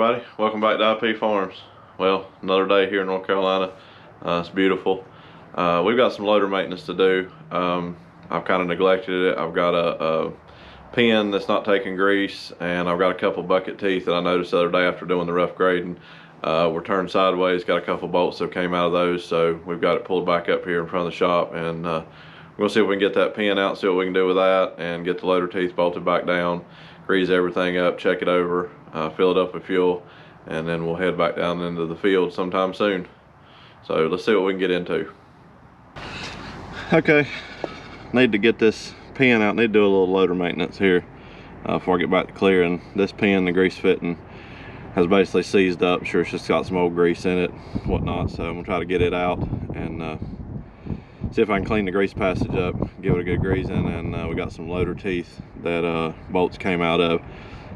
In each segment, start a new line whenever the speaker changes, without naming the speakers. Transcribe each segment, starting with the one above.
everybody, welcome back to IP Farms. Well, another day here in North Carolina. It's beautiful. We've got some loader maintenance to do. I've kind of neglected it. I've got a pen that's not taking grease, and I've got a couple bucket teeth that I noticed the other day after doing the rough grading were turned sideways. Got a couple bolts that came out of those, so we've got it pulled back up here in front of the shop, and we'll see if we can get that pen out, see what we can do with that, and get the loader teeth bolted back down, grease everything up, check it over, fill it up with fuel, and then we'll head back down into the field sometime soon. So let's see what we can get into. Okay, need to get this pen out. Need to do a little loader maintenance here before I get back to clearing. This pen, the grease fitting, has basically seized up. Sure, it's just got some old grease in it, whatnot. So I'm gonna try to get it out and see if I can clean the grease passage up, give it a good greasing. And we got some loader teeth that bolts came out of.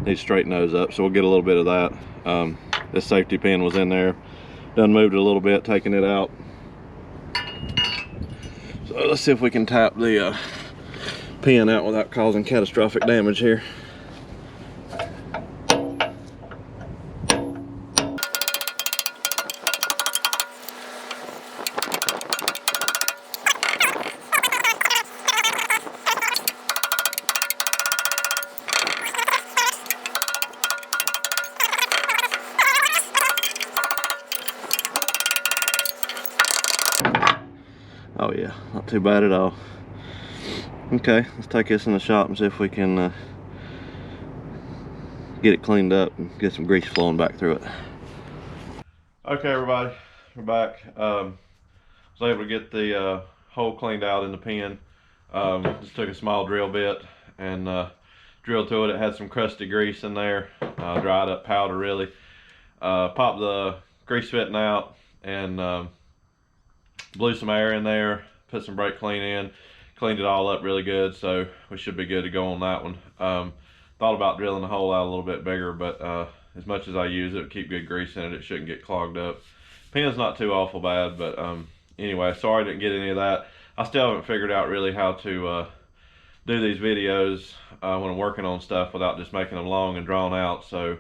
Need to straighten those up, so we'll get a little bit of that. This safety pin was in there, done moved it a little bit, taking it out. So let's see if we can tap the pin out without causing catastrophic damage here. Oh yeah, not too bad at all. Okay, let's take this in the shop and see if we can get it cleaned up and get some grease flowing back through it. Okay everybody, we're back. Was able to get the hole cleaned out in the pen. Just took a small drill bit and drilled through it. It had some crusty grease in there, dried up powder really. Popped the grease fitting out and blew some air in there, put some brake clean in, cleaned it all up really good, so we should be good to go on that one. Thought about drilling the hole out a little bit bigger, but as much as I use it, keep good grease in it, it shouldn't get clogged up. Pen's not too awful bad, but anyway, sorry I didn't get any of that. I still haven't figured out really how to do these videos when I'm working on stuff without just making them long and drawn out. So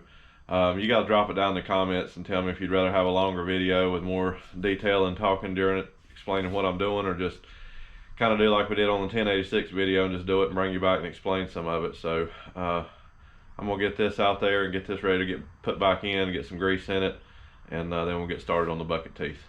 you gotta drop it down in the comments and tell me if you'd rather have a longer video with more detail and talking during it, explaining what I'm doing, or just kind of do like we did on the 1086 video and just do it and bring you back and explain some of it. So I'm gonna get this out there and get this ready to get put back in, get some grease in it, and then we'll get started on the bucket teeth.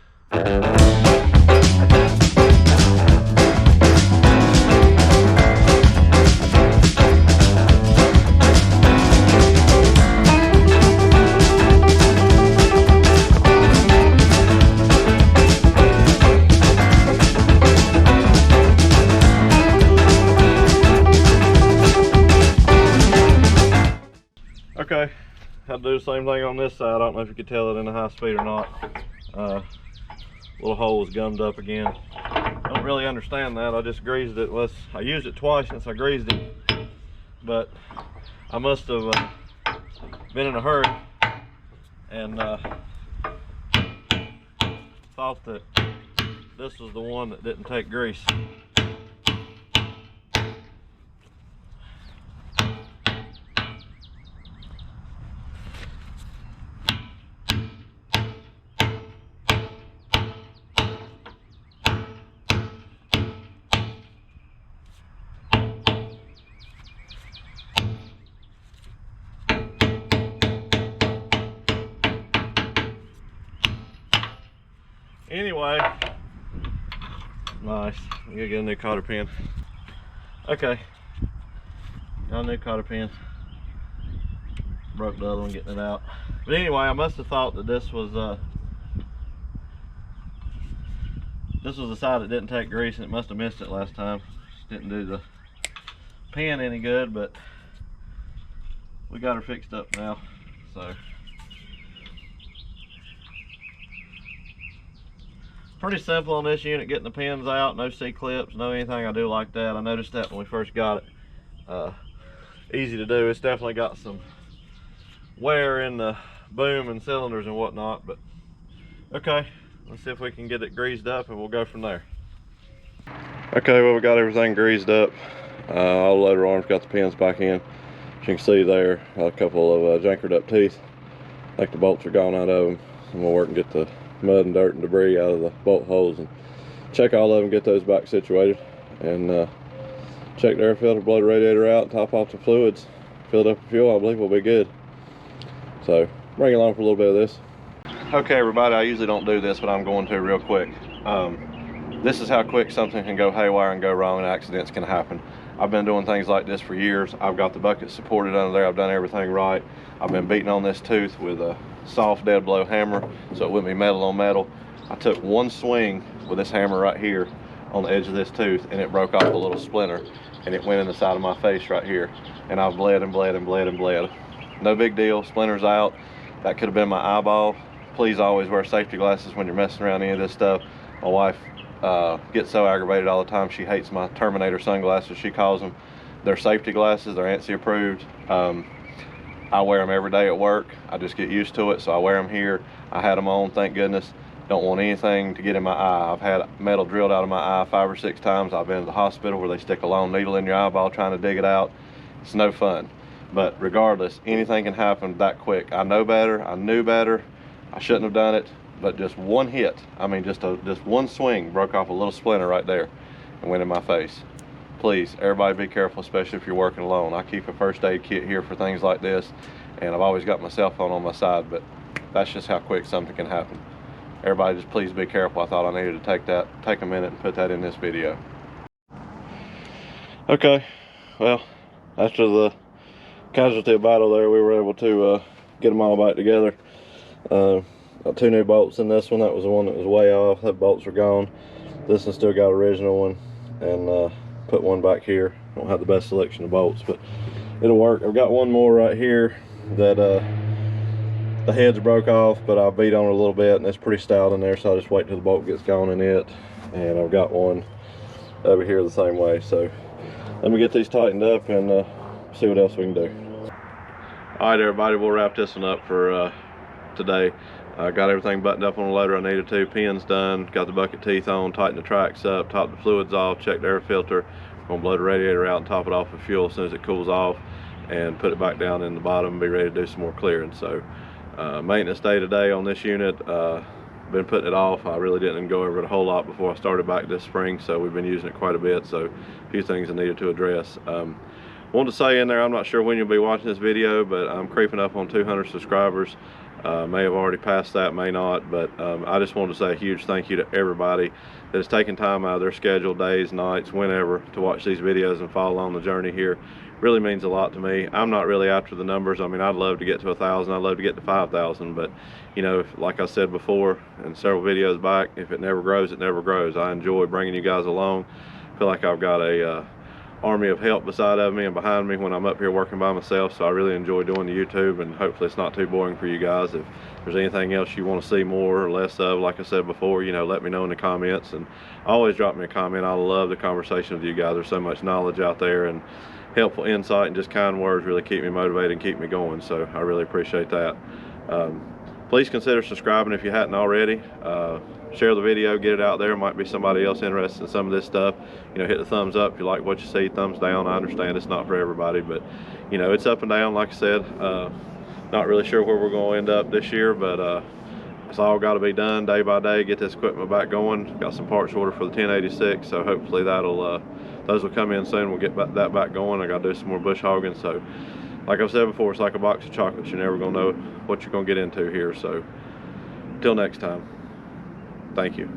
Okay, had to do the same thing on this side. I don't know if you could tell it in the high speed or not. Little hole was gummed up again. Don't really understand that. I just greased it. I used it twice since I greased it, but I must have been in a hurry and thought that this was the one that didn't take grease. Anyway, nice. We gotta get a new cotter pin. Okay, got a new cotter pin. Broke the other one getting it out. But anyway, I must have thought that this was the side that didn't take grease, and it must have missed it last time. Just didn't do the pin any good, but we got her fixed up now. So pretty simple on this unit, getting the pins out, no C-clips, no anything I do like that. I noticed that when we first got it. Easy to do. It's definitely got some wear in the boom and cylinders and whatnot, but okay, let's see if we can get it greased up and we'll go from there. Okay, well, we got everything greased up. All the loader arms got the pins back in. As you can see there, a couple of jankered up teeth. think the bolts are gone out of them. I'm gonna work and get the mud and dirt and debris out of the bolt holes and check all of them, get those back situated, and check the air filter, blow the radiator out, top off the fluids, fill it up with fuel. I believe we'll be good. So bring along for a little bit of this. Okay, everybody, I usually don't do this, but I'm going to real quick. This is how quick something can go haywire and go wrong, and accidents can happen. I've been doing things like this for years. I've got the bucket supported under there. I've done everything right. I've been beating on this tooth with a soft dead blow hammer so it wouldn't be metal on metal. I took one swing with this hammer right here on the edge of this tooth, and it broke off a little splinter, and it went in the side of my face right here, and I've bled and bled and bled and bled. No big deal, splinter's out. That could have been my eyeball. Please always wear safety glasses when you're messing around any of this stuff. My wife gets so aggravated all the time. She hates my Terminator sunglasses, she calls them. They're safety glasses, they're ANSI approved. I wear them every day at work. I just get used to it, so I wear them here. I had them on, thank goodness. Don't want anything to get in my eye. I've had metal drilled out of my eye 5 or 6 times. I've been to the hospital where they stick a long needle in your eyeball trying to dig it out. It's no fun. But regardless, anything can happen that quick. I know better, I knew better. I shouldn't have done it, but just one hit, I mean just one swing broke off a little splinter right there and went in my face. Please, everybody be careful, especially if you're working alone. I keep a first aid kit here for things like this, and I've always got my cell phone on my side, but that's just how quick something can happen. Everybody just please be careful. I thought I needed to take a minute and put that in this video. Okay, well, after the casualty of battle there, we were able to get them all back together. Got 2 new bolts in this one. That was the one that was way off. That bolts are gone. This one still got original one, and put one back here. Don't have the best selection of bolts, but it'll work. I've got one more right here that the heads broke off, but I beat on it a little bit, and it's pretty stout in there, so I'll just wait till the bolt gets gone in it. And I've got one over here the same way. So let me get these tightened up and see what else we can do. All right, everybody, we'll wrap this one up for today. I got everything buttoned up on the loader I needed to, pins done, got the bucket teeth on, tightened the tracks up, topped the fluids off, checked the air filter. I'm gonna blow the radiator out and top it off with fuel as soon as it cools off, and put it back down in the bottom and be ready to do some more clearing. So maintenance day today on this unit. Been putting it off. I really didn't go over it a whole lot before I started back this spring, so we've been using it quite a bit, so a few things I needed to address. Wanted to say in there, I'm not sure when you'll be watching this video, but I'm creeping up on 200 subscribers. May have already passed that, may not, but I just wanted to say a huge thank you to everybody that has taken time out of their schedule, days, nights, whenever, to watch these videos and follow along the journey here. Really means a lot to me. I'm not really after the numbers. I mean, I'd love to get to 1,000, I'd love to get to 5,000, but you know, like I said before in several videos back, if it never grows, it never grows. I enjoy bringing you guys along. I feel like I've got a army of help beside of me and behind me when I'm up here working by myself, so I really enjoy doing the YouTube, and hopefully it's not too boring for you guys. If there's anything else you want to see more or less of, like I said before, you know, let me know in the comments, and always drop me a comment. I love the conversation with you guys. There's so much knowledge out there, and helpful insight and just kind words really keep me motivated and keep me going, so I really appreciate that. Please consider subscribing if you hadn't already. Share the video, get it out there. Might be somebody else interested in some of this stuff. You know, hit the thumbs up if you like what you see, thumbs down. I understand it's not for everybody, but you know, it's up and down, like I said. Not really sure where we're going to end up this year, but it's all got to be done day by day, get this equipment back going. Got some parts ordered for the 1086, so hopefully that'll those will come in soon. We'll get that back going. I got to do some more bush hogging, so like I've said before, it's like a box of chocolates. You're never going to know what you're going to get into here. So until next time, thank you.